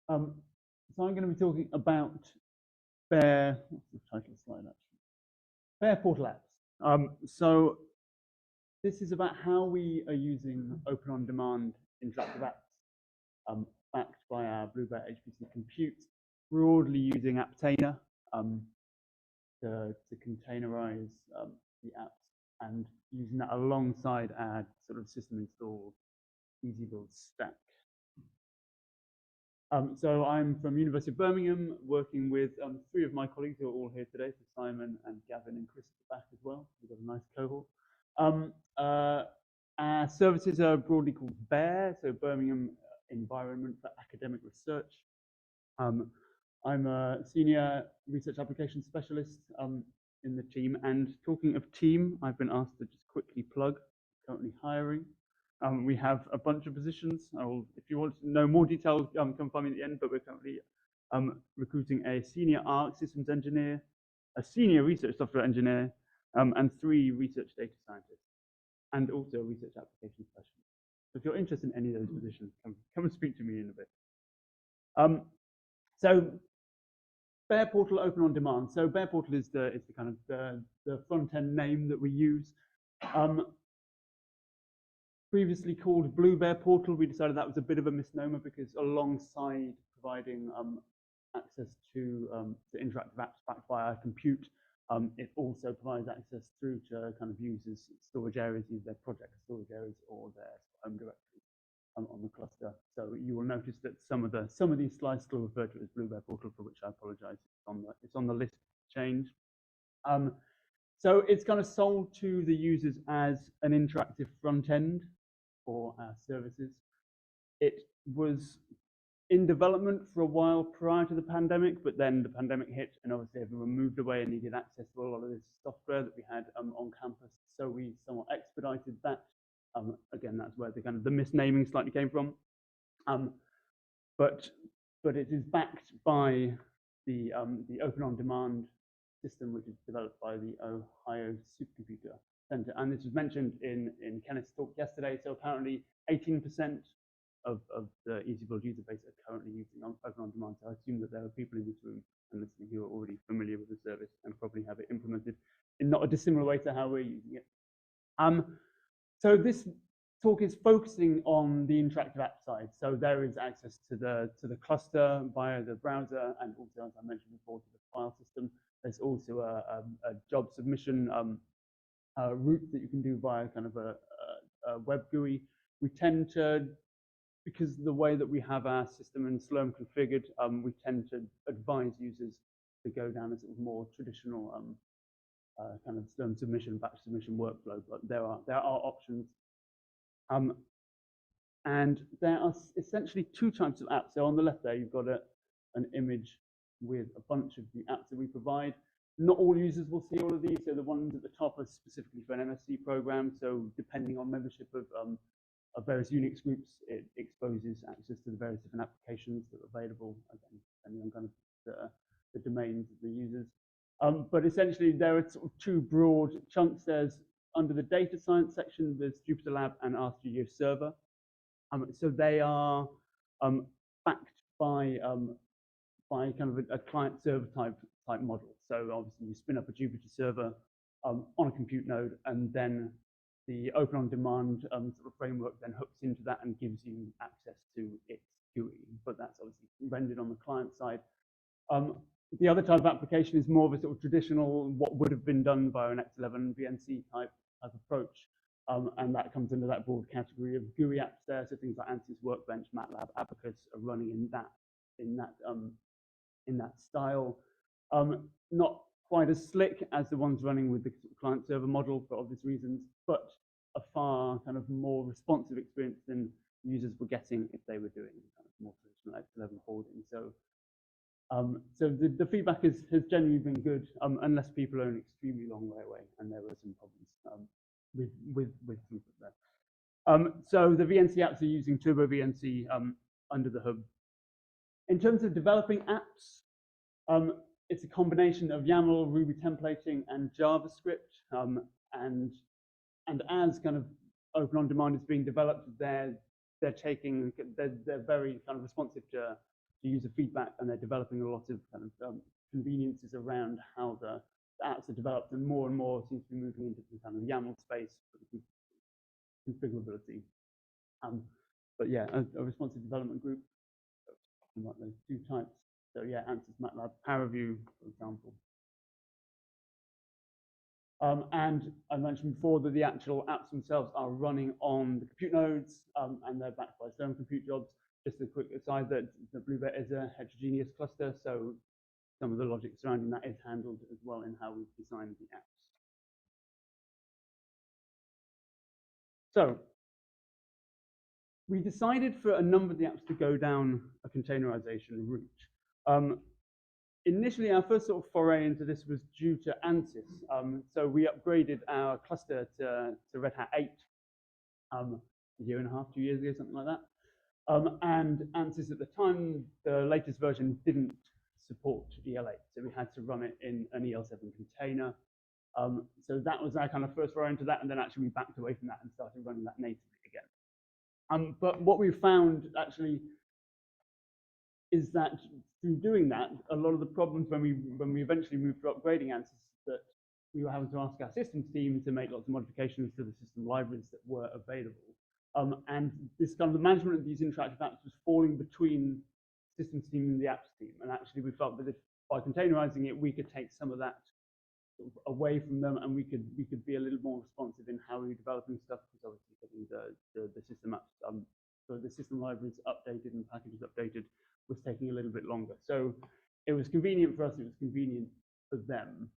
Um, so I'm going to be talking about BEAR, what's the title slide actually? BEAR portal apps. So this is about how we are using Open OnDemand interactive apps backed by our BlueBEAR HPC compute, broadly using Apptainer to containerize the apps and using that alongside our sort of system installed EasyBuild stack. So I'm from University of Birmingham, working with 3 of my colleagues who are all here today, so Simon and Gavin and Chris at the back as well. We've got a nice cohort. Our services are broadly called BEAR, so Birmingham Environment for Academic Research. I'm a senior research application specialist in the team, and talking of team, I've been asked to just quickly plug currently hiring. We have a bunch of positions. If you want to know more details, come find me at the end, but we're currently recruiting a senior ARC systems engineer, a senior research software engineer, and 3 research data scientists, and also a research application specialist. So if you're interested in any of those positions, come and speak to me in a bit. So BEAR Portal Open OnDemand. So BEAR Portal is the kind of the front end name that we use. Previously called BlueBEAR Portal, we decided that was a bit of a misnomer because alongside providing access to interactive apps backed by our compute, it also provides access through to kind of users' storage areas, either their project storage areas or their home directory on the cluster. So you will notice that some of these slides still refer to it as BlueBEAR Portal, for which I apologize. It's on the list to change. So it's kind of sold to the users as an interactive front end for our services. It was in development for a while prior to the pandemic, but then the pandemic hit, and obviously everyone moved away and needed access to a lot of this software that we had on campus. So we somewhat expedited that. Again, that's where the kind of the misnaming slightly came from. But it is backed by the Open OnDemand system, which is developed by the Ohio Supercomputer Center. And this was mentioned in Kenneth's talk yesterday. So apparently 18% of the EasyBuild user base are currently using Open OnDemand. So I assume that there are people in this room and listening who are already familiar with the service and probably have it implemented in not a dissimilar way to how we're using it. So this talk is focusing on the interactive app side. So there is access to the cluster via the browser, and also, as I mentioned before, to the file system. There's also a job submission route that you can do via kind of a web GUI. We tend to, because of the way that we have our system in Slurm configured, we tend to advise users to go down a sort of more traditional kind of Slurm submission, batch submission workflow. But there are options. And there are essentially 2 types of apps. So on the left there, you've got an image with a bunch of the apps that we provide. Not all users will see all of these. So the ones at the top are specifically for an MSc program. So depending on membership of various Unix groups, it exposes access to the various different applications that are available, again, depending on kind of the domains of the users. But essentially, there are sort of 2 broad chunks. There's under the data science section, there's Jupyter Lab and RStudio Server. So they are backed by kind of a client server type model. So obviously, you spin up a Jupyter server on a compute node, and then the Open OnDemand sort of framework then hooks into that and gives you access to its GUI. But that's obviously rendered on the client side. The other type of application is more of a sort of traditional, what would have been done via an X11 VNC type approach. And that comes under that broad category of GUI apps there. So things like Ansys Workbench, MATLAB, Abacus are running in that style. Not quite as slick as the ones running with the client server model for obvious reasons, but a far kind of more responsive experience than users were getting if they were doing kind of more traditional X11 holding. So the feedback has generally been good, unless people are an extremely long way away, and there were some problems with throughput there. So the VNC apps are using Turbo VNC under the hood. In terms of developing apps, it's a combination of YAML, Ruby templating, and JavaScript. And as kind of Open OnDemand is being developed, they're very kind of responsive to user feedback, and they're developing a lot of kind of conveniences around how the apps are developed, and more seems to be moving into the kind of YAML space for the configurability. But yeah, a responsive development group, like those two types. So yeah, ANSYS, MATLAB, ParaView, for example. And I mentioned before that the actual apps themselves are running on the compute nodes, and they're backed by Slurm compute jobs. Just a quick aside that the BlueBEAR is a heterogeneous cluster, so some of the logic surrounding that is handled as well in how we've designed the apps. So we decided for a number of the apps to go down a containerization route. Initially, our first sort of foray into this was due to ANSYS. So we upgraded our cluster to Red Hat 8 a year and a half, 2 years ago, something like that. And ANSYS at the time, the latest version didn't support EL8, so we had to run it in an EL7 container. So that was our kind of first foray into that, and then actually we backed away from that and started running that natively again. But what we found actually is that through doing that, a lot of the problems when we eventually moved to upgrading ANSYS, that we were having to ask our systems team to make lots of modifications to the system libraries that were available. And this kind of the management of these interactive apps was falling between systems team and the apps team. And actually we felt that if by containerizing it, we could take some of that sort of away from them, and we could be a little more responsive in how we were developing stuff, because obviously getting the system apps, so the system libraries updated and packages updated was taking a little bit longer. So it was convenient for us, it was convenient for them.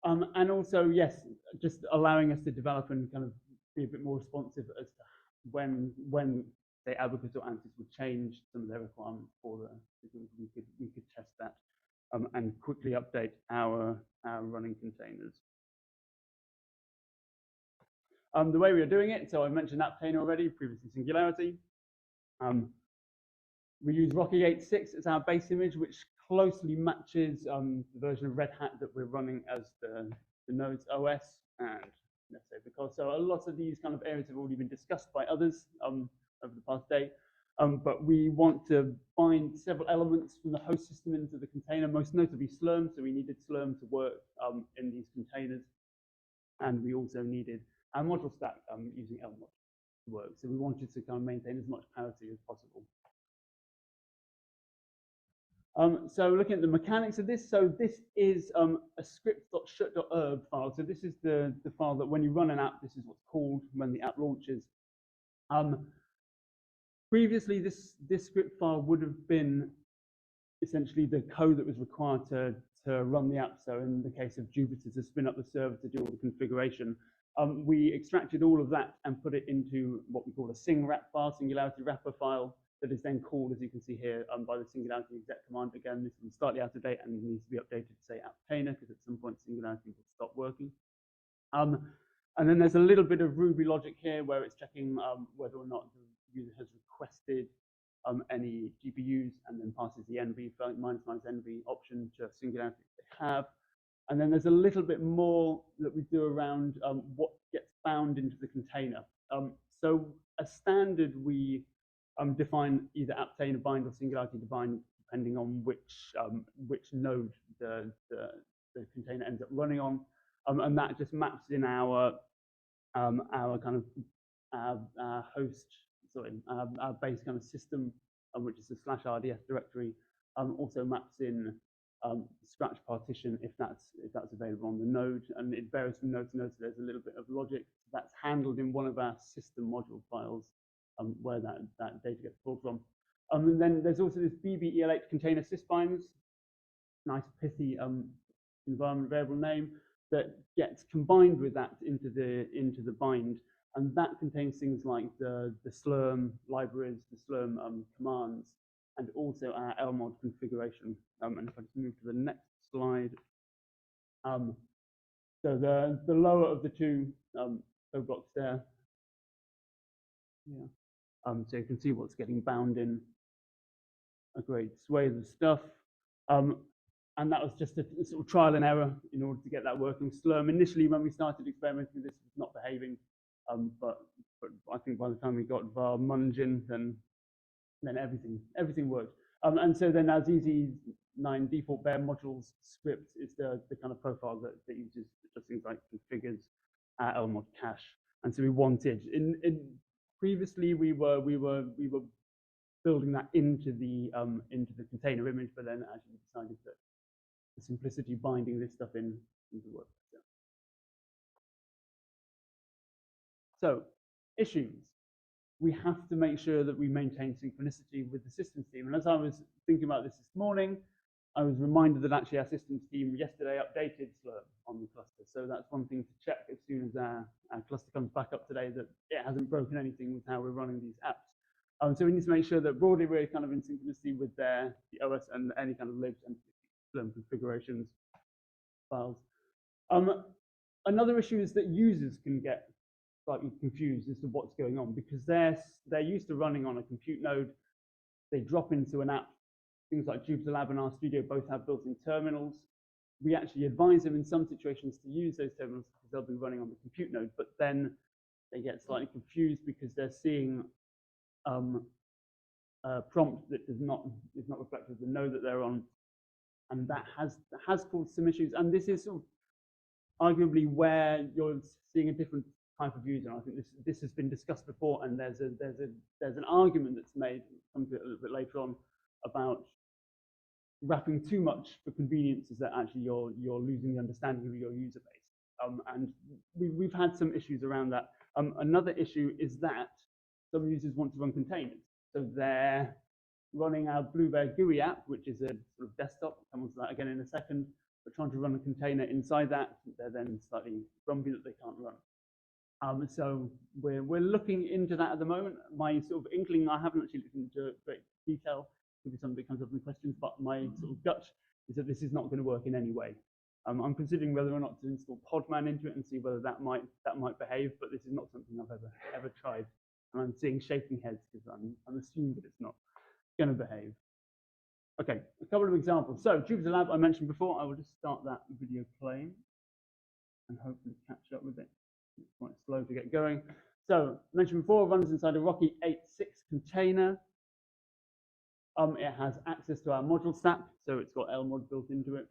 And also, yes, just allowing us to develop and kind of be a bit more responsive as to when say Abacus or ANSYS would change some of their requirements for we could test that and quickly update our running containers. The way we are doing it, so I mentioned Apptainer already, previously Singularity. We use Rocky 8.6 as our base image, which closely matches the version of Red Hat that we're running as the nodes OS, and let's say because so a lot of these kind of areas have already been discussed by others over the past day. But we want to bind several elements from the host system into the container, most notably Slurm. So we needed Slurm to work in these containers, and we also needed our module stack using LMod to work. So we wanted to kind of maintain as much parity as possible. So looking at the mechanics of this, so this is a script.shut.erb file. So this is the file that when you run an app, this is what's called when the app launches. Previously, this script file would have been essentially the code that was required to run the app. So in the case of Jupyter, to spin up the server to do all the configuration, we extracted all of that and put it into what we call a sing-wrap file, Singularity wrapper file, that is then called, as you can see here, by the Singularity exec command. Again, this is slightly out of date and needs to be updated to say Apptainer, because at some point Singularity will stop working. And then there's a little bit of Ruby logic here where it's checking whether or not the user has requested any GPUs, and then passes the NV, -NV option to Singularity if they have. And then there's a little bit more that we do around what gets bound into the container. So as standard, we define either Apptainer bind or Singularity bind, depending on which node the container ends up running on, and that just maps in our kind of our host, sorry, our base kind of system, which is the /RDS directory. Also maps in scratch partition if that's available on the node, and it varies from node to node. So there's a little bit of logic that's handled in one of our system module files, where that data gets pulled from. And then there's also this BBEL8 container sysbinds, nice pithy environment variable name, that gets combined with that into the bind, and that contains things like the Slurm libraries, the Slurm commands, and also our LMod configuration. And if I just move to the next slide, so the lower of the two blocks there, yeah. So you can see what's getting bound in a great swathe of stuff. And that was just a sort of trial and error in order to get that working. Slurm initially, when we started experimenting with this, was not behaving. But I think by the time we got var mungin, then then everything works. And so then as EZ9 default bare modules script is the kind of profile that uses just things like configures lmod cache. And so we wanted previously we were building that into the container image, but then actually decided that the simplicity binding this stuff in into work. So issues. We have to make sure that we maintain synchronicity with the systems team. And as I was thinking about this morning, I was reminded that actually our systems team yesterday updated Slurm on the cluster. So that's one thing to check as soon as our cluster comes back up today, that it hasn't broken anything with how we're running these apps. So we need to make sure that broadly we're kind of in synchronicity with the OS and any kind of libs and Slurm configurations files. Another issue is that users can get slightly confused as to what's going on, because they're used to running on a compute node. They drop into an app. Things like Jupyter Lab and RStudio both have built-in terminals. We actually advise them in some situations to use those terminals because they'll be running on the compute node, but then they get slightly confused because they're seeing a prompt that is not reflective of the node that they're on, and that has caused some issues. And this is sort of arguably where you're seeing a different type of user. I think this has been discussed before, and there's an argument that's made, come to it a little bit later on, about wrapping too much for convenience is that actually you're losing the understanding of your user base. And we've had some issues around that. Another issue is that some users want to run containers. So they're running our BlueBEAR GUI app, which is a sort of desktop. I'll come on to that again in a second. But trying to run a container inside that, they're then slightly grumpy that they can't run. So we're looking into that at the moment. My sort of inkling, I haven't actually looked into great detail, could be something that comes up in questions, but my sort of gut is that this is not going to work in any way. I'm considering whether or not to install Podman into it and see whether that might behave, but this is not something I've ever tried. And I'm seeing shaking heads because I'm assuming that it's not going to behave. Okay, a couple of examples. So Jupyter Lab, I mentioned before. I will just start that video playing and hopefully catch up with it. It's quite slow to get going. So, mentioned before, runs inside a Rocky 8.6 container. It has access to our module stack, so it's got lmod built into it.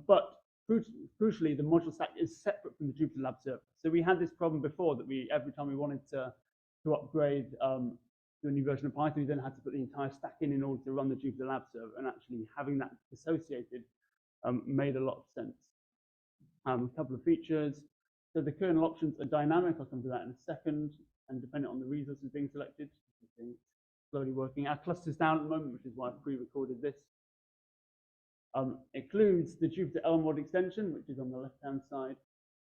But crucially, the module stack is separate from the Jupyter Lab server. So we had this problem before that every time we wanted to upgrade to a new version of Python, we then had to put the entire stack in order to run the Jupyter Lab server, and actually having that associated made a lot of sense. A couple of features. So the kernel options are dynamic. I'll come to that in a second. And depending on the resources being selected, it's slowly working. Our cluster's down at the moment, which is why I've pre-recorded this. Includes the Jupyter lmod extension, which is on the left-hand side.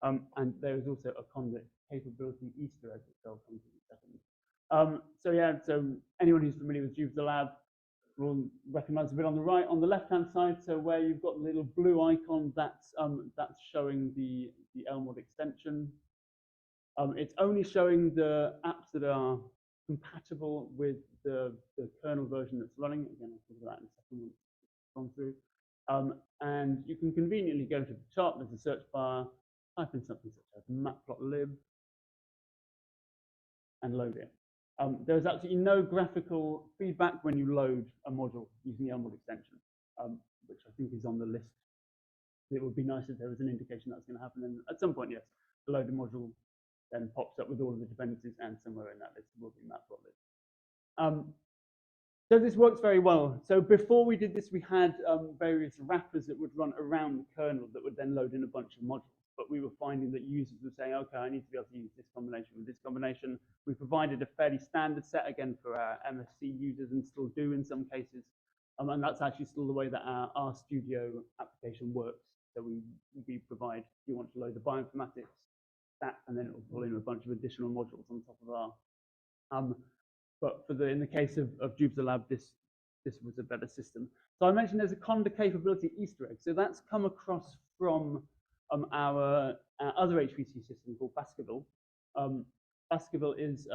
And there is also a conduit capability Easter egg, which I'll come to in a second. So yeah, so anyone who's familiar with Jupyter Lab will recognize a bit on the right, on the left-hand side. So where you've got the little blue icon, that's showing the lmod extension. It's only showing the apps that are compatible with the kernel version that's running. Again, I'll talk about that in a second once it's gone through. And you can conveniently go to the top. There's a search bar, type in something such as matplotlib, and load it. There's absolutely no graphical feedback when you load a module using the lmod extension, which I think is on the list. It would be nice if there was an indication that's going to happen. And at some point, yes, the loaded module then pops up with all of the dependencies, and somewhere in that list will be matplotlib. So this works very well. So before we did this, we had various wrappers that would run around the kernel that would then load in a bunch of modules. But we were finding that users were saying, okay, I need to be able to use this combination with this combination. We provided a fairly standard set, again, for our MSc users, and still do in some cases. And that's actually still the way that our RStudio application works. So we provide, you want to load the bioinformatics stack, and then it will pull in a bunch of additional modules on top of our. But in the case of Jupyter Lab, this was a better system. So I mentioned there's a conda capability Easter egg. So that's come across from our other HPC system called Baskerville. Baskerville is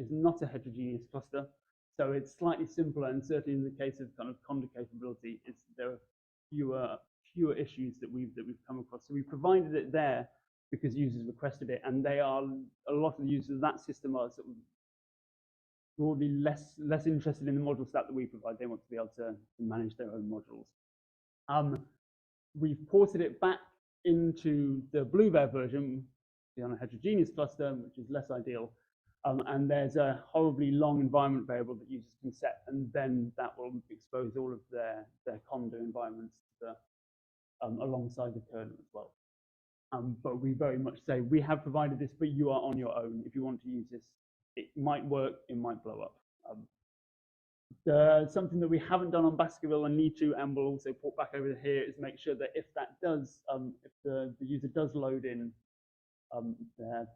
not a heterogeneous cluster, so it's slightly simpler, and certainly in the case of kind of conda capability, there are fewer issues that we've come across. So we provided it there because users requested it, and a lot of the users of that system are sort of broadly less interested in the module stack that we provide. They want to be able to manage their own modules. We've ported it back into the BlueBEAR version on a heterogeneous cluster, which is less ideal. And there's a horribly long environment variable that users can set, and then that will expose all of their Conda environments to alongside the kernel as well. But we very much say, we have provided this, but you are on your own. If you want to use this, it might work, it might blow up. Something that we haven't done on Baskerville and need to, and we'll also port back over here, is make sure that if that does, if the user does load in their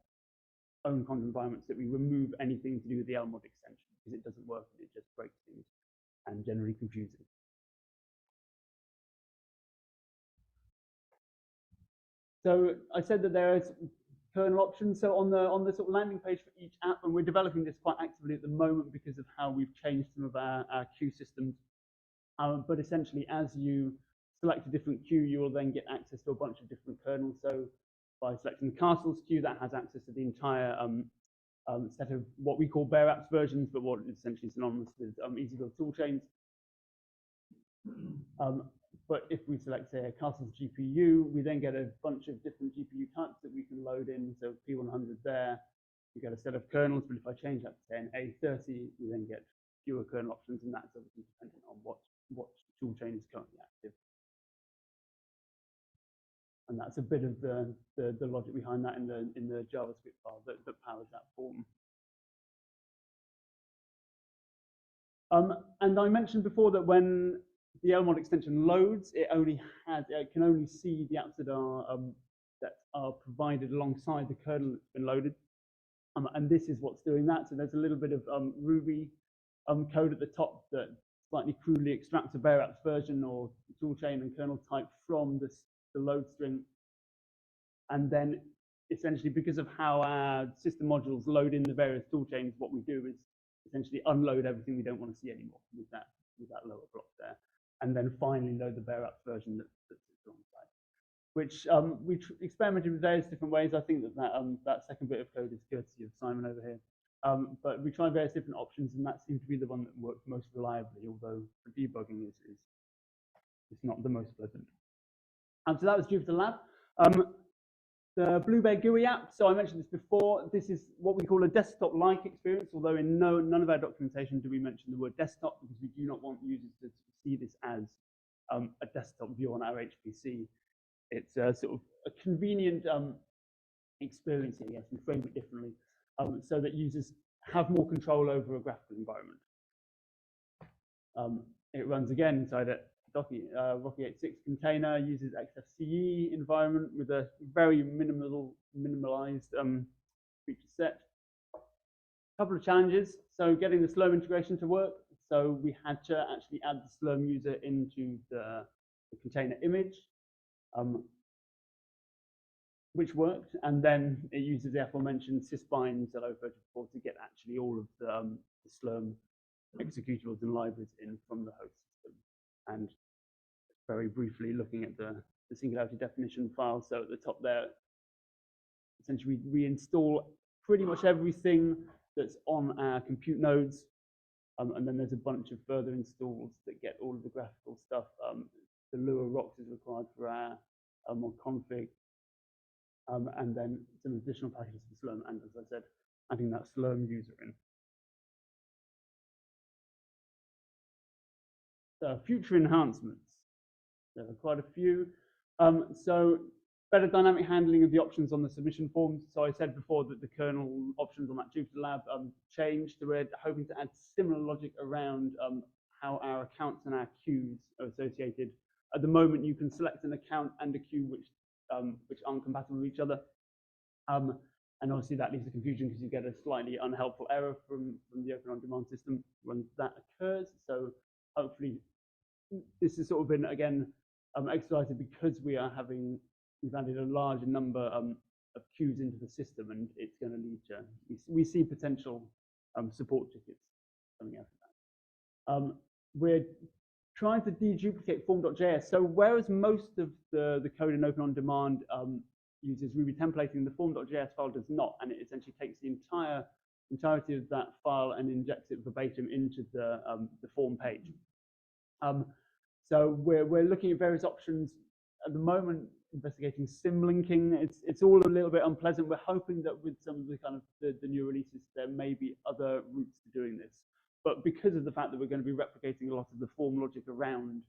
own Conda environments, that we remove anything to do with the LMOD extension, because it doesn't work and it just breaks things and generally confuses. So I said that there is kernel options. So on the sort of landing page for each app, and we're developing this quite actively at the moment because of how we've changed some of our queue systems. But essentially, as you select a different queue, you will then get access to a bunch of different kernels. So by selecting the castles queue, that has access to the entire set of what we call BEAR apps versions, but what is essentially synonymous with EasyBuild toolchains. But if we select, say, a castle's GPU, we then get a bunch of different GPU types that we can load in. So P100 there, we get a set of kernels, but if I change that to, say, an A30, we then get fewer kernel options, and that's obviously dependent on what toolchain is currently active. And that's a bit of the logic behind that in the JavaScript file that powers that form. And I mentioned before that when the LMOD extension loads, it can only see the apps that are provided alongside the kernel that's been loaded. And this is what's doing that. So there's a little bit of Ruby code at the top that slightly crudely extracts a BEAR apps version or toolchain and kernel type from the load string. And then essentially, because of how our system modules load in the various toolchains, what we do is essentially unload everything we don't want to see anymore with that lower block there. And then finally load the BEAR apps version that sits alongside, which we experimented with various different ways. I think that second bit of code is courtesy of Simon over here. But we tried various different options, and that seemed to be the one that worked most reliably, although the debugging is not the most pleasant. So that was Jupyter Lab. The BlueBEAR GUI app, so I mentioned this before, this is what we call a desktop-like experience, although in none of our documentation do we mention the word desktop, because we do not want users to see this as a desktop view on our HPC. It's a sort of a convenient experience here, yes, we frame it differently, so that users have more control over a graphical environment. It runs again inside a Rocky 86 container, uses XFCE environment with a very minimalized feature set. A couple of challenges. So getting the Slurm integration to work. So we had to actually add the Slurm user into the container image, which worked. And then it uses the aforementioned sysbind .034 to get actually all of the Slurm executables and libraries in from the host system. And very briefly looking at the singularity definition file. So at the top there, essentially we install pretty much everything that's on our compute nodes. And then there's a bunch of further installs that get all of the graphical stuff. The Lua Rocks is required for our mod config. And then some additional packages for Slurm. And as I said, adding that Slurm user in. So future enhancements. There are quite a few. So better dynamic handling of the options on the submission forms. So I said before that the kernel options on that Jupyter Lab changed. So we're hoping to add similar logic around how our accounts and our queues are associated. At the moment, you can select an account and a queue which aren't compatible with each other. And obviously that leads to confusion because you get a slightly unhelpful error from the Open OnDemand system when that occurs. So hopefully this has sort of been, again, expedited because we've added a larger number of queues into the system, and it's going to lead to, we see potential support tickets coming out of that. We're trying to deduplicate form.js. So whereas most of the code in Open OnDemand uses Ruby templating, the form.js file does not, and it essentially takes the entire entirety of that file and injects it verbatim into the form page. So we're looking at various options at the moment, investigating symlinking. It's all a little bit unpleasant. We're hoping that with some of the kind of the new releases, there may be other routes to doing this. But because of the fact that we're going to be replicating a lot of the form logic around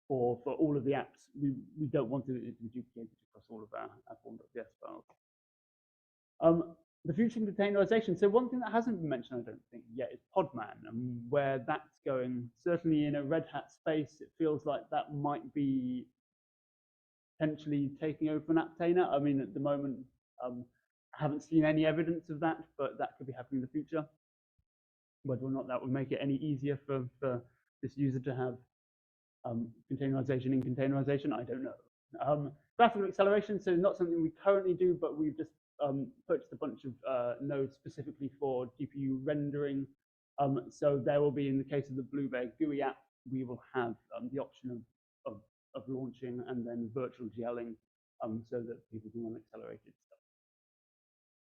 for all of the apps, we don't want to duplicate it across all of our form.js files. The future containerization. So one thing that hasn't been mentioned, I don't think, yet is Podman, and where that's going. Certainly in a Red Hat space, it feels like that might be potentially taking over an Apptainer. I mean, at the moment, I haven't seen any evidence of that, but that could be happening in the future. Whether or not that would make it any easier for this user to have containerization in containerization, I don't know. Graphical acceleration, so not something we currently do, but we've just purchased a bunch of nodes specifically for GPU rendering. So there will be, in the case of the BlueBEAR GUI app, we will have the option of launching and then virtual GLing so that people can run accelerated stuff.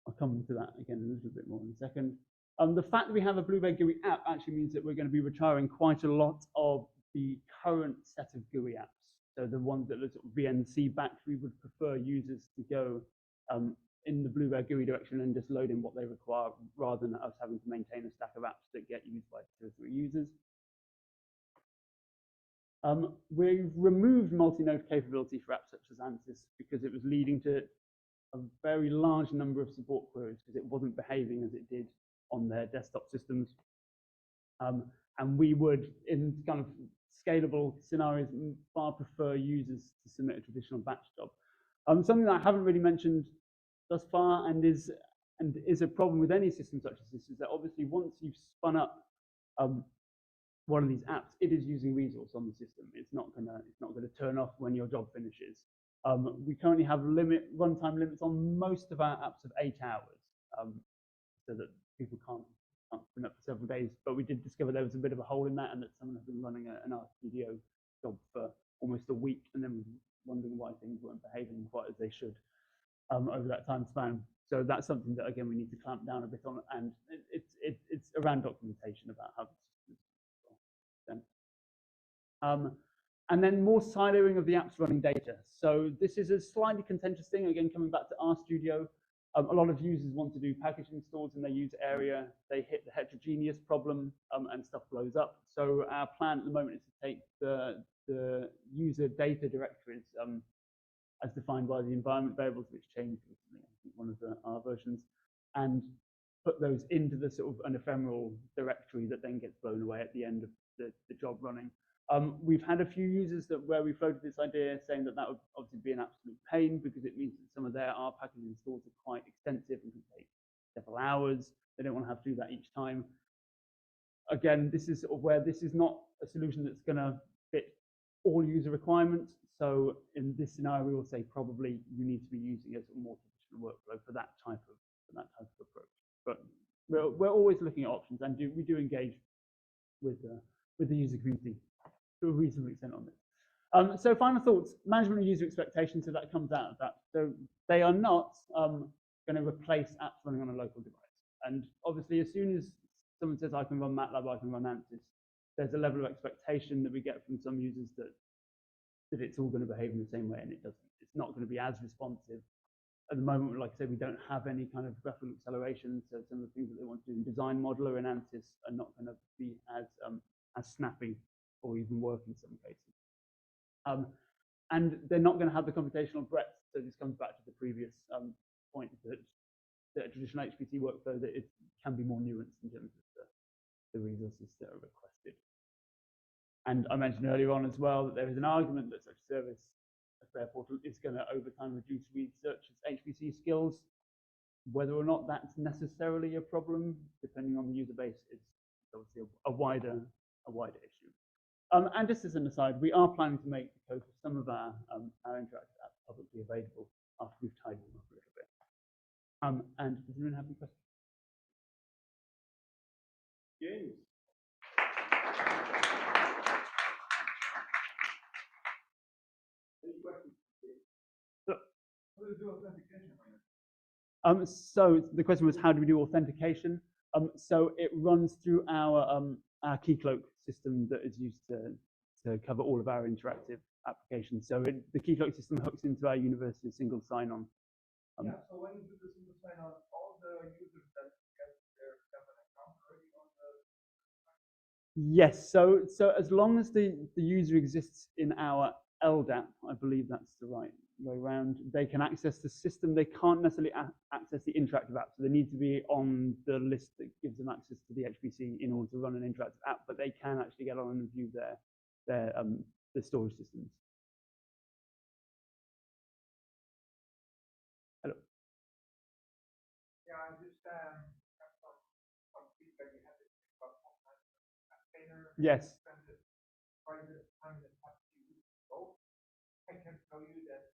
I'll come to that again a little bit more in a second. The fact that we have a BlueBEAR GUI app actually means that we're going to be retiring quite a lot of the current set of GUI apps. So the ones that are sort of VNC backed, we would prefer users to go in the BlueBEAR GUI direction and just load in what they require, rather than us having to maintain a stack of apps that get used by 2 or 3 users. We've removed multi-node capability for apps such as Ansys because it was leading to a very large number of support queries because it wasn't behaving as it did on their desktop systems. And we would, in kind of scalable scenarios, far prefer users to submit a traditional batch job. Something that I haven't really mentioned thus far, and is a problem with any system such as this, is that obviously once you've spun up one of these apps, it is using resource on the system. It's not gonna turn off when your job finishes. We currently have runtime limits on most of our apps of 8 hours, so that people can't spin up for several days. But we did discover there was a bit of a hole in that, and that someone had been running an RStudio job for almost a week, and then wondering why things weren't behaving quite as they should over that time span. So that's something that, again, we need to clamp down a bit on, and it's around documentation about how the system is done. And then more siloing of the apps running data. So this is a slightly contentious thing, again, coming back to RStudio. A lot of users want to do package installs in their user area. They hit the heterogeneous problem and stuff blows up. So our plan at the moment is to take the user data directories as defined by the environment variables, which changed recently, I think one of our versions, and put those into the sort of an ephemeral directory that then gets blown away at the end of the job running. We've had a few users where we floated this idea, saying that that would obviously be an absolute pain because it means that some of their R package installs are quite extensive and can take several hours. They don't want to have to do that each time. Again, this is sort of where this is not a solution that's going to fit all user requirements. So in this scenario, we will say probably you need to be using a sort of more traditional workflow for that type of approach. But we're always looking at options, and we do engage with the user community to a reasonable extent on this. So final thoughts, management of user expectations, so that comes out of that. So they are not going to replace apps running on a local device. And obviously, as soon as someone says, I can run MATLAB, I can run Ansys, there's a level of expectation that we get from some users that it's all going to behave in the same way, and it doesn't. It's not going to be as responsive. At the moment, like I said, we don't have any kind of graphical acceleration, so some of the things that they want to do in Design Modeler and Ansys are not going to be as snappy or even work in some cases. And they're not going to have the computational breadth. So this comes back to the previous point that a traditional HPC workflow, that it can be more nuanced in terms of the resources that are requested. And I mentioned earlier on as well that there is an argument that such a service as Fair Portal is going to over time reduce researchers' HPC skills. Whether or not that's necessarily a problem, depending on the user base, it's obviously a wider issue. And just as an aside, we are planning to make the code for some of our interactive apps publicly available after we've tidied them up a little bit. And does anyone have any questions? James. Any questions? So the question was, how do we do authentication? So it runs through our Keycloak system that is used to cover all of our interactive applications. So the Keycloak system hooks into our university single sign-on. Yeah, so when you do the single sign-on, all the users that get their have an account already on the. Yes, so as long as the user exists in our LDAP, I believe that's the right way around, they can access the system. They can't necessarily access the interactive app, so they need to be on the list that gives them access to the HPC in order to run an interactive app, but they can actually get on and view the storage systems. Hello. Yeah, I just have some feedback you had about Apptainer. Yes. I can tell you that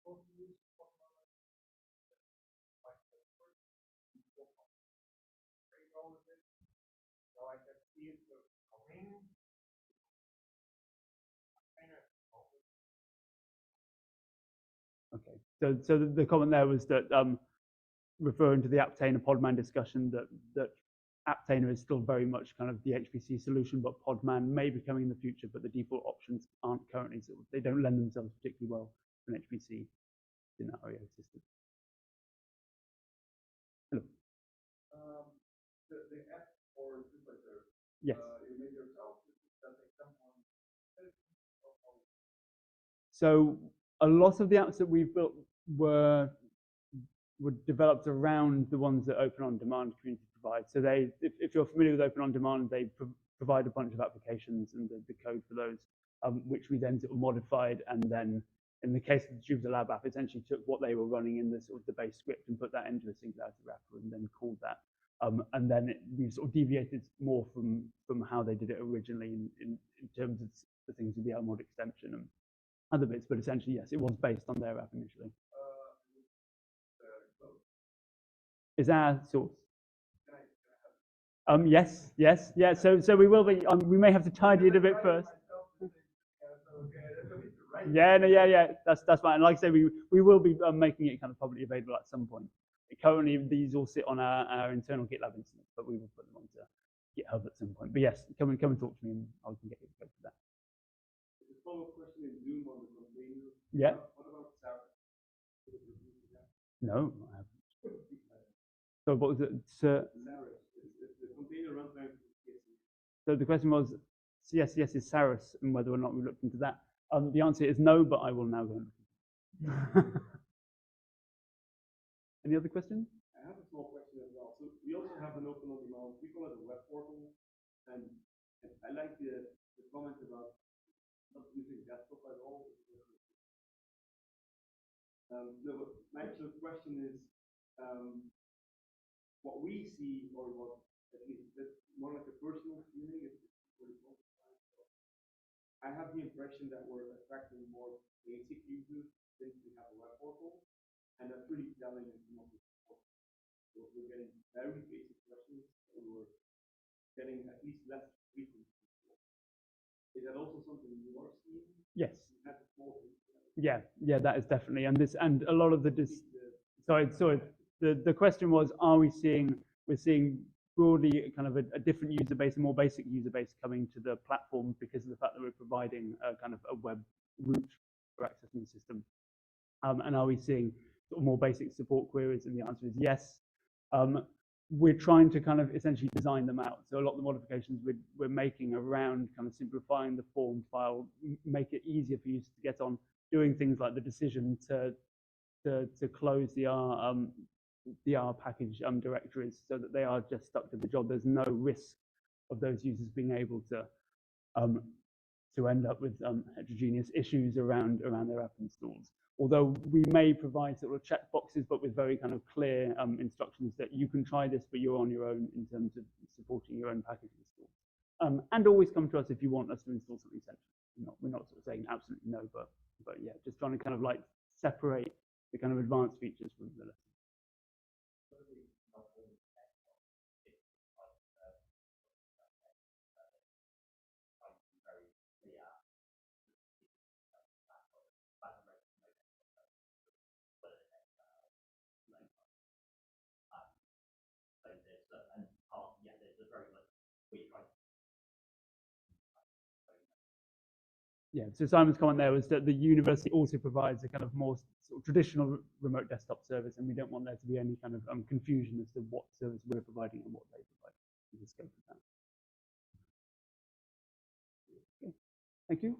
both use so I can see it coming. Okay, so the comment there was that referring to the Apptainer Podman discussion, that Apptainer is still very much kind of the HPC solution, but Podman may be coming in the future, but the default options aren't currently, so they don't lend themselves particularly well for an HPC scenario system. Hello. The app for BlueBEAR. Yes. You made yourself. Does it come on? So a lot of the apps that we've built were developed around the ones that Open OnDemand community provides. So if you're familiar with Open OnDemand, they provide a bunch of applications and the code for those, which we then sort of modified. And then in the case of the Jupyter Lab app, essentially took what they were running in the sort of the base script and put that into a Singularity wrapper and then called that. And then we sort of deviated more from how they did it originally in terms of the things with the LMOD extension and other bits. But essentially, yes, it was based on their app initially. Is our source? Yes. Yeah. So we will be. We may have to tidy it a bit first. Yeah. That's fine. Like I say, we will be making it kind of publicly available at some point. Currently, these all sit on our internal GitLab instance, but we will put them onto GitHub at some point. But yes, come and talk to me, and I can get you to that. The follow-up question is Zoom on the container. Yeah. What about Sarah? No, I haven't. So what was it? The container runtime. So the question was, yes, is Saris, and whether or not we looked into that. The answer is no, but I will now go and look. Any other questions? I have a small question as well. So we also have an Open OnDemand. We call it a web portal, and I like the comment about not using desktop at all. No, but my actual question is, what we see, or what at least that's more like a personal feeling, is I have the impression that we're attracting more basic users since we have a web portal, and that's really telling in some of the support. So we're getting very basic questions, and we're getting at least less frequent support. Is that also something you are seeing? Yes. Yeah, that is definitely, and a lot of the the question was, we're seeing broadly kind of a different user base, a more basic user base coming to the platform because of the fact that we're providing a kind of a web route for accessing the system. And are we seeing sort of more basic support queries? And the answer is yes. We're trying to kind of essentially design them out. So a lot of the modifications we're making around kind of simplifying the form file, make it easier for users to get on, doing things like the decision to close the R package directories so that they are just stuck to the job. There's no risk of those users being able to end up with heterogeneous issues around their app installs. Although we may provide sort of checkboxes, but with very kind of clear instructions that you can try this, but you're on your own in terms of supporting your own package install. And always come to us if you want us to install something central. We're not sort of saying absolutely no, but yeah, just trying to kind of like separate the kind of advanced features from the less. Yeah, so Simon's comment there was that the university also provides a kind of more sort of traditional remote desktop service, and we don't want there to be any kind of confusion as to what service we're providing and what they provide in the scope of that. Okay. Thank you.